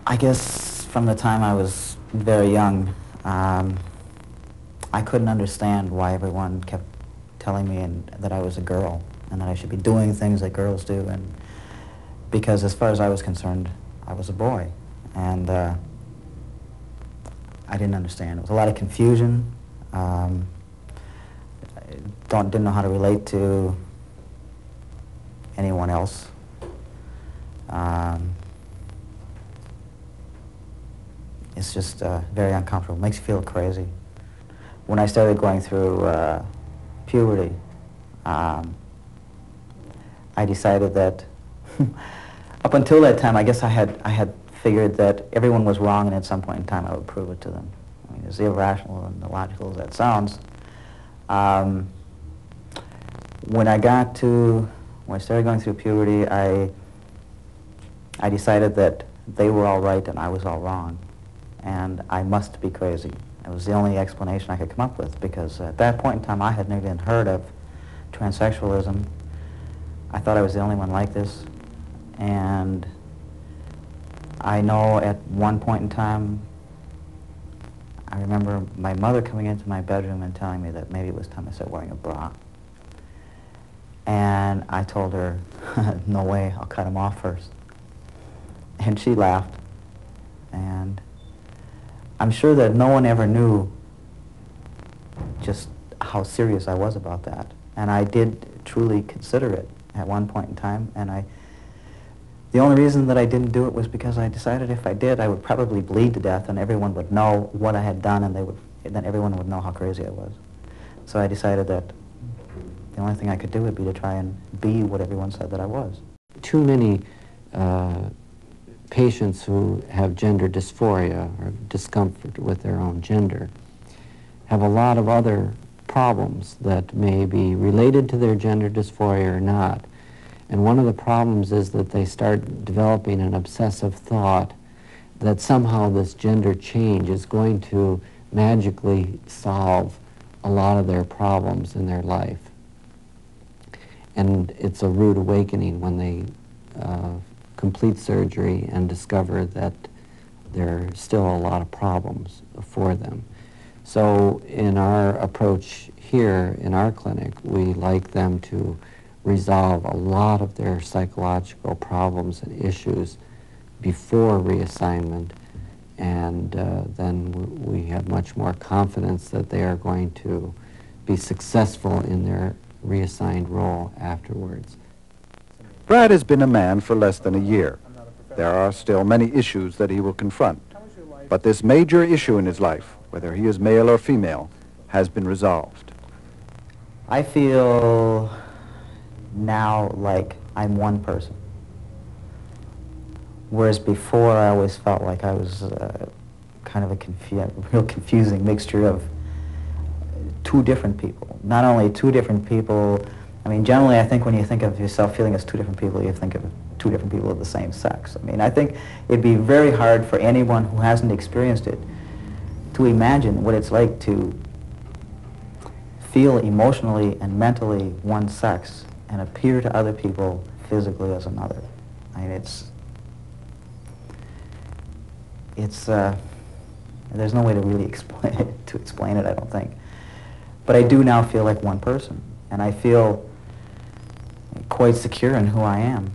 I guess from the time I was very young, I couldn't understand why everyone kept telling me that I was a girl and that I should be doing things that girls do, and because as far as I was concerned, I was a boy, and I didn't understand. It was a lot of confusion. Didn't know how to relate to anyone else. It's just very uncomfortable. It makes you feel crazy. When I started going through puberty, I decided that up until that time, I guess I had figured that everyone was wrong, and at some point in time I would prove it to them. I mean, as irrational and illogical as that sounds, when I started going through puberty, I decided that they were all right and I was all wrong, and I must be crazy. It was the only explanation I could come up with, because at that point in time I had never even heard of transsexualism. I thought I was the only one like this, and I know at one point in time, I remember my mother coming into my bedroom and telling me that maybe it was time I started wearing a bra. And I told her, no way, I'll cut him off first. And she laughed. And I'm sure that no one ever knew just how serious I was about that. And I did truly consider it at one point in time. And the only reason that I didn't do it was because I decided if I did, I would probably bleed to death, and everyone would know what I had done, and then everyone would know how crazy I was. So I decided that the only thing I could do would be to try and be what everyone said that I was. Too many patients who have gender dysphoria or discomfort with their own gender have a lot of other problems that may be related to their gender dysphoria or not. And one of the problems is that they start developing an obsessive thought that somehow this gender change is going to magically solve a lot of their problems in their life. And it's a rude awakening when they complete surgery and discover that there are still a lot of problems for them. So in our approach here in our clinic, we like them to resolve a lot of their psychological problems and issues before reassignment, and then we have much more confidence that they are going to be successful in their reassigned role afterwards. Brad has been a man for less than a year. There are still many issues that he will confront, but this major issue in his life, whether he is male or female, has been resolved. I feel now like I'm one person, whereas before I always felt like I was kind of a real confusing mixture of two different people. Not only two different people, I mean, generally I think when you think of yourself feeling as two different people, you think of two different people of the same sex. I mean, I think it'd be very hard for anyone who hasn't experienced it to imagine what it's like to feel emotionally and mentally one sex and appear to other people physically as another. I mean, there's no way to really explain it, I don't think. But I do now feel like one person, and I feel quite secure in who I am.